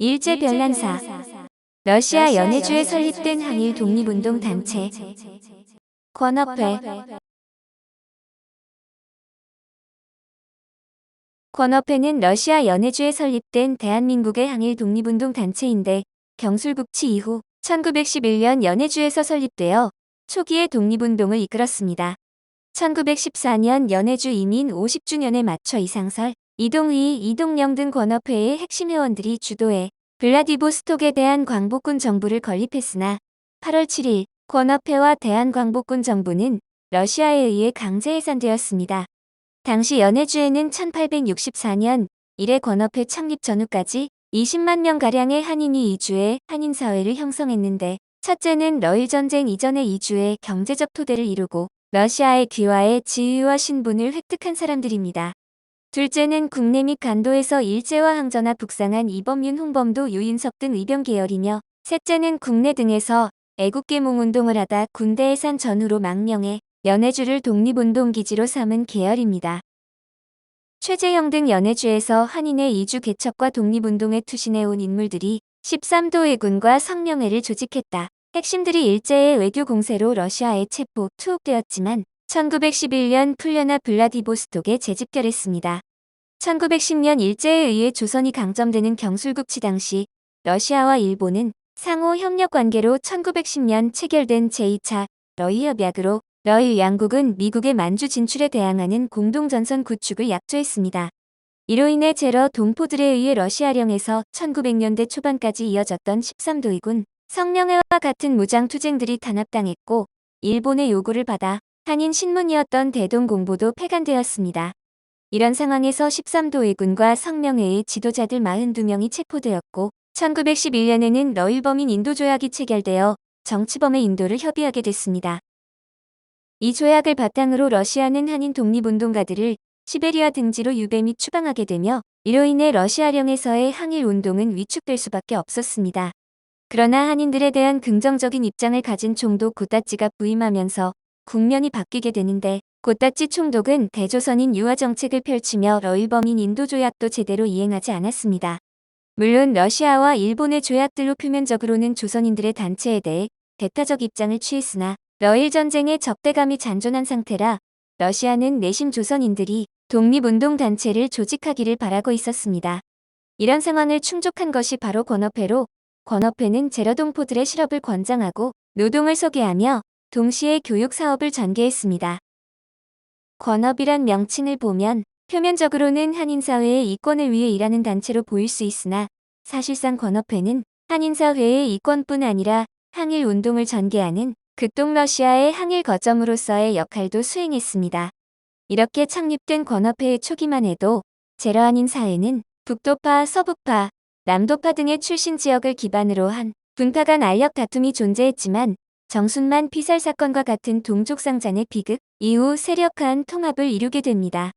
일제 별난사. 러시아 연해주에 설립된 항일 독립운동 단체. 권업회. 권업회는 러시아 연해주에 설립된 대한민국의 항일 독립운동 단체인데 경술국치 이후 1911년 연해주에서 설립되어 초기의 독립운동을 이끌었습니다. 1914년 연해주 이민 50주년에 맞춰 이상설, 이동희, 이동영 등 권업회의 핵심 회원들이 주도해 블라디보스톡에 대한 광복군 정부를 건립했으나 8월 7일 권업회와 대한광복군 정부는 러시아에 의해 강제 해산되었습니다. 당시 연해주에는 1864년 이래 권업회 창립 전후까지 20만 명가량의 한인이 이주해 한인사회를 형성했는데, 첫째는 러일전쟁 이전에 이주해 경제적 토대를 이루고 러시아에 귀화해 지위와 신분을 획득한 사람들입니다. 둘째는 국내 및 간도에서 일제와 항전하 북상한 이범윤, 홍범도, 유인석 등 의병 계열이며, 셋째는 국내 등에서 애국계몽운동을 하다 군대 해산 전후로 망명해 연해주를 독립운동기지로 삼은 계열입니다. 최재형 등 연해주에서 한인의 이주 개척과 독립운동에 투신해온 인물들이 13도 해군과 성명회를 조직했다. 핵심들이 일제의 외교 공세로 러시아에 체포, 투옥되었지만 1911년 풀려나 블라디보스톡에 재집결했습니다. 1910년 일제에 의해 조선이 강점되는 경술국치 당시 러시아와 일본은 상호 협력 관계로 1910년 체결된 제2차 러일협약으로 러일 양국은 미국의 만주 진출에 대항하는 공동전선 구축을 약조했습니다. 이로 인해 제러 동포들에 의해 러시아령에서 1900년대 초반까지 이어졌던 13도의군 성명회와 같은 무장투쟁들이 탄압당했고, 일본의 요구를 받아 한인 신문이었던 대동공보도 폐간되었습니다. 이런 상황에서 13도의군과 성명회의 지도자들 42명이 체포되었고, 1911년에는 러일범인 인도조약이 체결되어 정치범의 인도를 협의하게 됐습니다. 이 조약을 바탕으로 러시아는 한인 독립운동가들을 시베리아 등지로 유배 및 추방하게 되며, 이로 인해 러시아령에서의 항일 운동은 위축될 수밖에 없었습니다. 그러나 한인들에 대한 긍정적인 입장을 가진 총독 고따찌가 부임하면서 국면이 바뀌게 되는데, 고따찌 총독은 대조선인 유화 정책을 펼치며 러일범인 인도조약도 제대로 이행하지 않았습니다. 물론 러시아와 일본의 조약들로 표면적으로는 조선인들의 단체에 대해 대타적 입장을 취했으나 러일 전쟁의 적대감이 잔존한 상태라 러시아는 내심 조선인들이 독립운동단체를 조직하기를 바라고 있었습니다. 이런 상황을 충족한 것이 바로 권업회로, 권업회는 제러동포들의 실업을 권장하고 노동을 소개하며 동시에 교육사업을 전개했습니다. 권업이란 명칭을 보면 표면적으로는 한인사회의 이권을 위해 일하는 단체로 보일 수 있으나, 사실상 권업회는 한인사회의 이권뿐 아니라 항일 운동을 전개하는 극동러시아의 항일 거점으로서의 역할도 수행했습니다. 이렇게 창립된 권업회의 초기만 해도 제러 한인 사회는 북도파, 서북파, 남도파 등의 출신 지역을 기반으로 한 분파 간 알력 다툼이 존재했지만, 정순만 피살 사건과 같은 동족상잔의 비극 이후 세력화한 통합을 이루게 됩니다.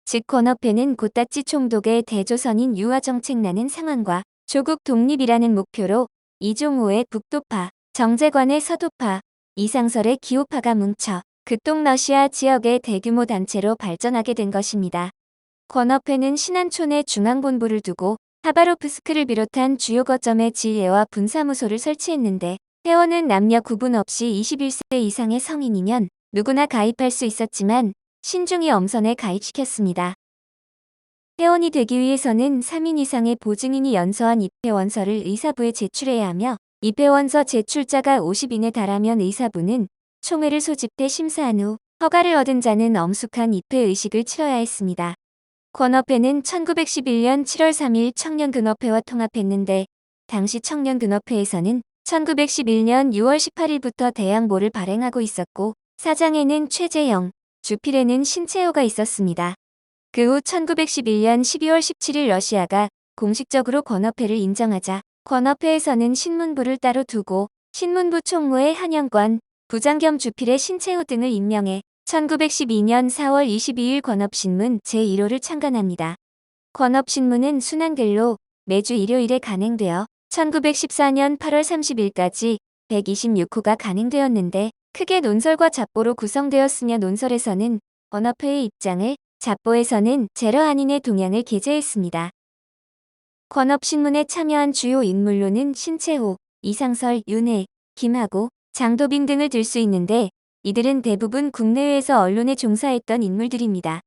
즉 권업회는 고따찌 총독의 대조선인 유화 정책라는 상황과 조국 독립이라는 목표로 이종호의 북도파, 정재관의 서도파, 이상설의 기호파가 뭉쳐 극동러시아 지역의 대규모 단체로 발전하게 된 것입니다. 권업회는 신안촌에 중앙본부를 두고 하바로프스크를 비롯한 주요 거점에 지휘와 분사무소를 설치했는데, 회원은 남녀 구분 없이 21세 이상의 성인이면 누구나 가입할 수 있었지만 신중히 엄선에 가입시켰습니다. 회원이 되기 위해서는 3인 이상의 보증인이 연서한 입회원서를 의사부에 제출해야 하며, 입회원서 제출자가 50인에 달하면 의사부는 총회를 소집해 심사한 후 허가를 얻은 자는 엄숙한 입회 의식을 치러야 했습니다. 권업회는 1911년 7월 3일 청년근업회와 통합했는데, 당시 청년근업회에서는 1911년 6월 18일부터 대항보를 발행하고 있었고, 사장에는 최재형, 주필에는 신채호가 있었습니다. 그 후 1911년 12월 17일 러시아가 공식적으로 권업회를 인정하자 권업회에서는 신문부를 따로 두고 신문부 총무에 한영권, 부장 겸 주필에 신채호 등을 임명해 1912년 4월 22일 권업신문 제1호를 창간합니다. 권업신문은 순환글로 매주 일요일에 간행되어 1914년 8월 30일까지 126호가 간행되었는데, 크게 논설과 잡보로 구성되었으며 논설에서는 권업회의 입장을, 잡보에서는 제러 한인의 동향을 게재했습니다. 권업신문에 참여한 주요 인물로는 신채호, 이상설, 윤회, 김하고, 장도빈 등을 들 수 있는데 이들은 대부분 국내외에서 언론에 종사했던 인물들입니다.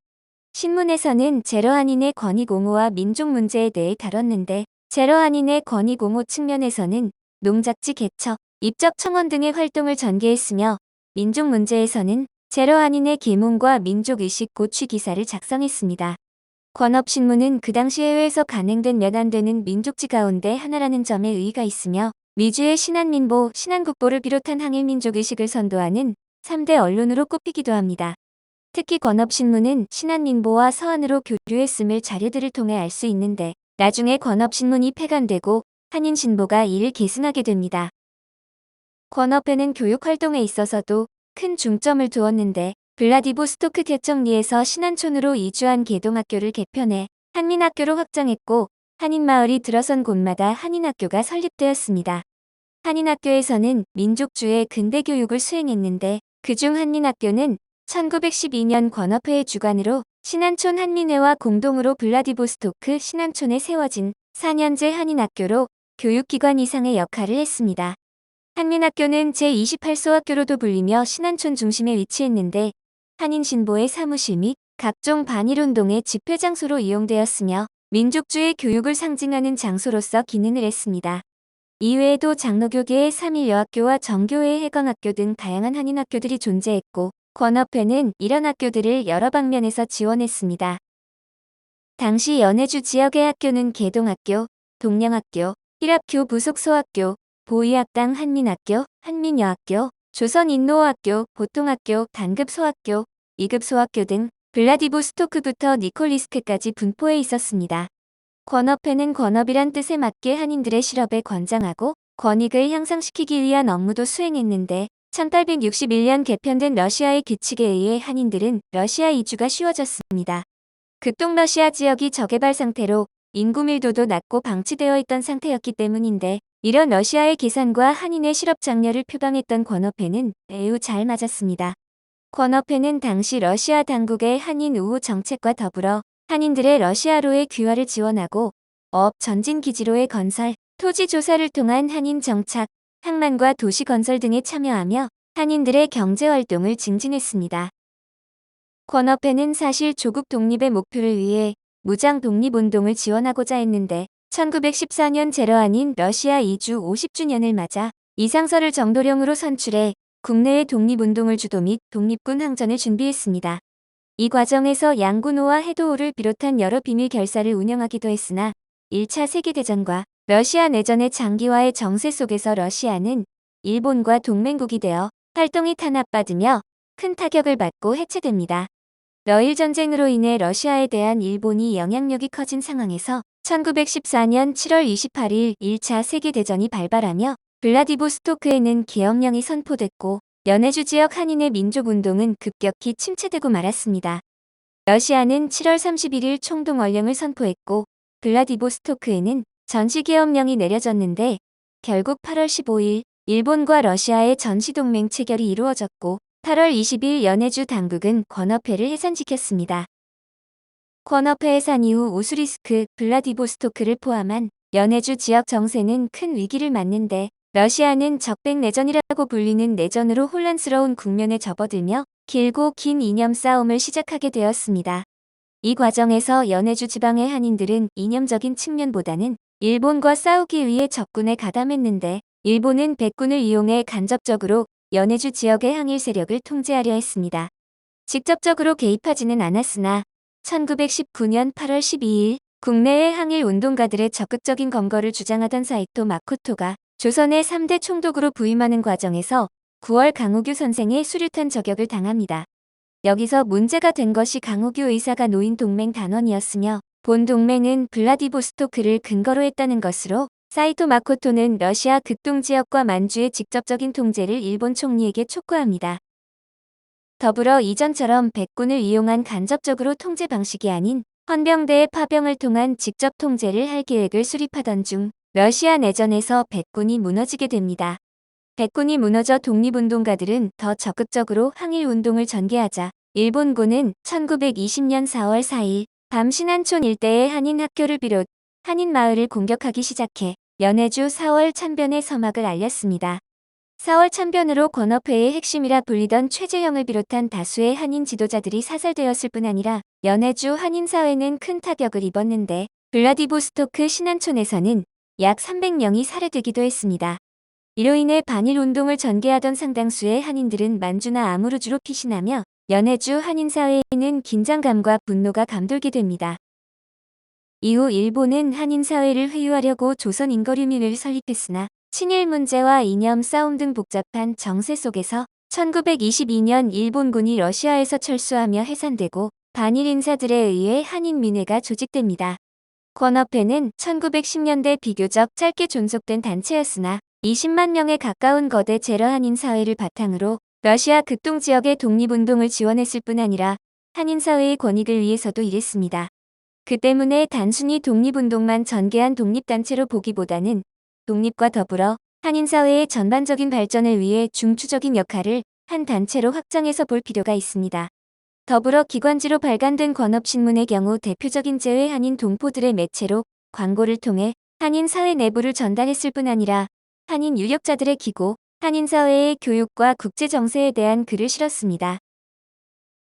신문에서는 제러한인의 권익 옹호와 민족 문제에 대해 다뤘는데 제러한인의 권익 옹호 측면에서는 농작지 개척, 입적 청원 등의 활동을 전개했으며 민족 문제에서는 제러한인의 계몽과 민족의식 고취 기사를 작성했습니다. 권업신문은 그 당시 해외에서 간행된 몇 안 되는 민족지 가운데 하나라는 점에 의의가 있으며 미주의 신한민보, 신한국보를 비롯한 항일민족의식을 선도하는 3대 언론으로 꼽히기도 합니다. 특히 권업신문은 신한민보와 서한으로 교류했음을 자료들을 통해 알 수 있는데 나중에 권업신문이 폐간되고 한인신보가 이를 계승하게 됩니다. 권업회는 교육활동에 있어서도 큰 중점을 두었는데 블라디보스토크 개척리에서 신안촌으로 이주한 계동학교를 개편해 한민학교로 확장했고 한인마을이 들어선 곳마다 한인학교가 설립되었습니다. 한인학교에서는 민족주의 근대교육을 수행했는데 그중 한민학교는 1912년 권업회의 주관으로 신안촌 한민회와 공동으로 블라디보스토크 신안촌에 세워진 4년제 한인학교로 교육기관 이상의 역할을 했습니다. 한민학교는 제28소 학교로도 불리며 신안촌 중심에 위치했는데 한인신보의 사무실 및 각종 반일운동의 집회 장소로 이용되었으며 민족주의 교육을 상징하는 장소로서 기능을 했습니다. 이외에도 장로교계의 삼일여학교와 정교회의 해광학교 등 다양한 한인학교들이 존재했고 권업회는 이런 학교들을 여러 방면에서 지원했습니다. 당시 연해주 지역의 학교는 계동학교, 동령학교, 힐합교 부속소학교, 보위학당 한민학교, 한민여학교, 조선인노학교, 보통학교, 단급소학교, 2급소학교 등 블라디보스토크부터 니콜리스크까지 분포해 있었습니다. 권업회는 권업이란 뜻에 맞게 한인들의 실업에 권장하고 권익을 향상시키기 위한 업무도 수행했는데 1861년 개편된 러시아의 규칙에 의해 한인들은 러시아 이주가 쉬워졌습니다. 극동러시아 지역이 저개발 상태로 인구 밀도도 낮고 방치되어 있던 상태였기 때문인데 이런 러시아의 계산과 한인의 실업 장려를 표방했던 권업회는 매우 잘 맞았습니다. 권업회는 당시 러시아 당국의 한인 우호 정책과 더불어 한인들의 러시아로의 귀화를 지원하고 어업 전진 기지로의 건설, 토지 조사를 통한 한인 정착, 항만과 도시 건설 등에 참여하며 한인들의 경제 활동을 증진했습니다. 권업회는 사실 조국 독립의 목표를 위해 무장 독립운동을 지원하고자 했는데 1914년 제러한인 러시아 이주 50주년을 맞아 이상설을 정도령으로 선출해 국내의 독립운동을 주도 및 독립군 항전을 준비했습니다. 이 과정에서 양군호와 해도호를 비롯한 여러 비밀 결사를 운영하기도 했으나 1차 세계대전과 러시아 내전의 장기화의 정세 속에서 러시아는 일본과 동맹국이 되어 활동이 탄압받으며 큰 타격을 받고 해체됩니다. 러일 전쟁으로 인해 러시아에 대한 일본이 영향력이 커진 상황에서 1914년 7월 28일 1차 세계대전이 발발하며 블라디보스토크에는 계엄령이 선포됐고 연해주 지역 한인의 민족운동은 급격히 침체되고 말았습니다. 러시아는 7월 31일 총동원령을 선포했고 블라디보스토크에는 전시계엄령이 내려졌는데 결국 8월 15일 일본과 러시아의 전시동맹 체결이 이루어졌고 8월 20일 연해주 당국은 권업회를 해산시켰습니다. 권업회 해산 이후 우수리스크, 블라디보스토크를 포함한 연해주 지역 정세는 큰 위기를 맞는데 러시아는 적백내전이라고 불리는 내전으로 혼란스러운 국면에 접어들며 길고 긴 이념 싸움을 시작하게 되었습니다. 이 과정에서 연해주 지방의 한인들은 이념적인 측면보다는 일본과 싸우기 위해 적군에 가담했는데 일본은 백군을 이용해 간접적으로 연해주 지역의 항일 세력을 통제하려 했습니다. 직접적으로 개입하지는 않았으나 1919년 8월 12일 국내의 항일 운동가들의 적극적인 검거를 주장하던 사이토 마코토가 조선의 3대 총독으로 부임하는 과정에서 9월 강우규 선생의 수류탄 저격을 당합니다. 여기서 문제가 된 것이 강우규 의사가 노인 동맹 단원이었으며 본 동맹은 블라디보스토크를 근거로 했다는 것으로 사이토 마코토는 러시아 극동 지역과 만주의 직접적인 통제를 일본 총리에게 촉구합니다. 더불어 이전처럼 백군을 이용한 간접적으로 통제 방식이 아닌 헌병대의 파병을 통한 직접 통제를 할 계획을 수립하던 중 러시아 내전에서 백군이 무너지게 됩니다. 백군이 무너져 독립운동가들은 더 적극적으로 항일운동을 전개하자 일본군은 1920년 4월 4일 밤 신안촌 일대의 한인 학교를 비롯 한인 마을을 공격하기 시작해 연해주 4월 참변의 서막을 알렸습니다. 4월 참변으로 권업회의 핵심이라 불리던 최재형을 비롯한 다수의 한인 지도자들이 사살되었을 뿐 아니라 연해주 한인사회는 큰 타격을 입었는데 블라디보스토크 신안촌에서는 약 300명이 살해되기도 했습니다. 이로 인해 반일 운동을 전개하던 상당수의 한인들은 만주나 아무르주로 피신하며 연해주 한인사회에는 긴장감과 분노가 감돌게 됩니다. 이후 일본은 한인사회를 회유하려고 조선인거류민을 설립했으나 친일 문제와 이념 싸움 등 복잡한 정세 속에서 1922년 일본군이 러시아에서 철수하며 해산되고 반일 인사들에 의해 한인민회가 조직됩니다. 권업회는 1910년대 비교적 짧게 존속된 단체였으나 20만 명에 가까운 거대 재러 한인 사회를 바탕으로 러시아 극동 지역의 독립운동을 지원했을 뿐 아니라 한인 사회의 권익을 위해서도 일했습니다. 그 때문에 단순히 독립운동만 전개한 독립단체로 보기보다는 독립과 더불어 한인사회의 전반적인 발전을 위해 중추적인 역할을 한 단체로 확장해서 볼 필요가 있습니다. 더불어 기관지로 발간된 권업신문의 경우 대표적인 제외 한인 동포들의 매체로 광고를 통해 한인사회 내부를 전달했을 뿐 아니라 한인 유력자들의 기고, 한인사회의 교육과 국제정세에 대한 글을 실었습니다.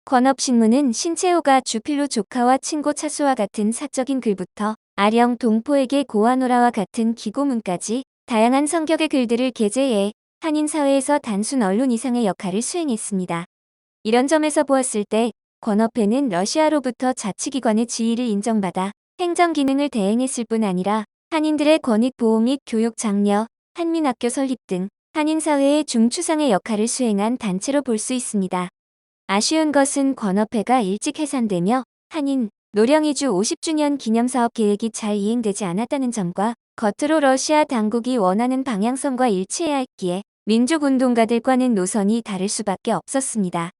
권업신문은 신채호가 주필로 조카와 친고 차수와 같은 사적인 글부터 아령 동포에게 고아노라와 같은 기고문까지 다양한 성격의 글들을 게재해 한인사회에서 단순 언론 이상의 역할을 수행했습니다. 이런 점에서 보았을 때 권업회는 러시아로부터 자치기관의 지위를 인정받아 행정기능을 대행했을 뿐 아니라 한인들의 권익 보호 및 교육 장려, 한민학교 설립 등 한인사회의 중추상의 역할을 수행한 단체로 볼 수 있습니다. 아쉬운 것은 권업회가 일찍 해산되며 한인 노령이주 50주년 기념사업 계획이 잘 이행되지 않았다는 점과 겉으로 러시아 당국이 원하는 방향성과 일치해야 했기에 민족운동가들과는 노선이 다를 수밖에 없었습니다.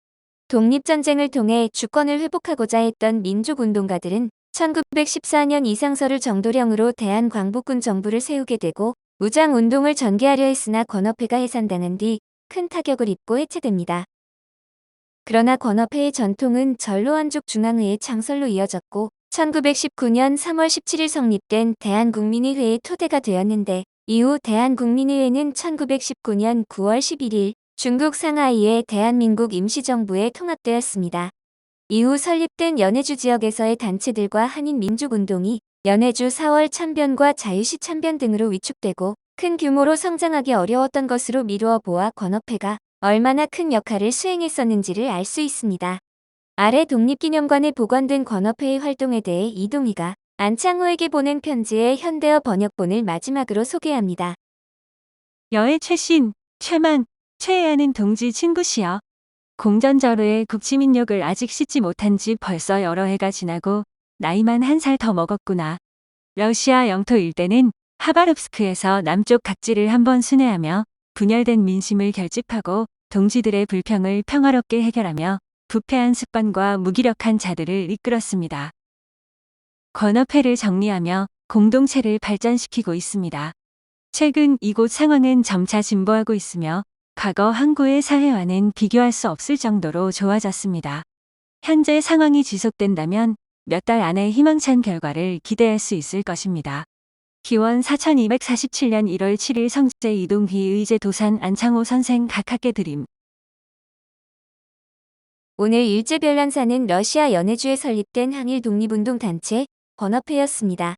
독립전쟁을 통해 주권을 회복하고자 했던 민족운동가들은 1914년 이상설을 정도령으로 대한광복군 정부를 세우게 되고 무장운동을 전개하려 했으나 권업회가 해산당한 뒤 큰 타격을 입고 해체됩니다. 그러나 권업회의 전통은 전로한족 중앙회의 창설로 이어졌고 1919년 3월 17일 성립된 대한국민의회의 토대가 되었는데 이후 대한국민의회는 1919년 9월 11일 중국 상하이의 대한민국 임시정부에 통합되었습니다. 이후 설립된 연해주 지역에서의 단체들과 한인민족운동이 연해주 4월 참변과 자유시 참변 등으로 위축되고 큰 규모로 성장하기 어려웠던 것으로 미루어 보아 권업회가 얼마나 큰 역할을 수행했었는지를 알 수 있습니다. 아래 독립기념관에 보관된 권업회의 활동에 대해 이동희가 안창호에게 보낸 편지의 현대어 번역본을 마지막으로 소개합니다. 여의 최신, 최만, 최애하는 동지 친구시여. 공전저로의 국지민욕을 아직 씻지 못한 지 벌써 여러 해가 지나고 나이만 1살 더 먹었구나. 러시아 영토 일대는 하바롭스크에서 남쪽 각지를 한번 순회하며 분열된 민심을 결집하고 동지들의 불평을 평화롭게 해결하며 부패한 습관과 무기력한 자들을 이끌었습니다. 권업회를 정리하며 공동체를 발전시키고 있습니다. 최근 이곳 상황은 점차 진보하고 있으며 과거 항구의 사회와는 비교할 수 없을 정도로 좋아졌습니다. 현재 상황이 지속된다면 몇 달 안에 희망찬 결과를 기대할 수 있을 것입니다. 기원 4247년 1월 7일 성제 이동휘 의제 도산 안창호 선생 각하께 드림. 오늘 일제별난사는 러시아 연해주에 설립된 항일 독립운동 단체 권업회였습니다.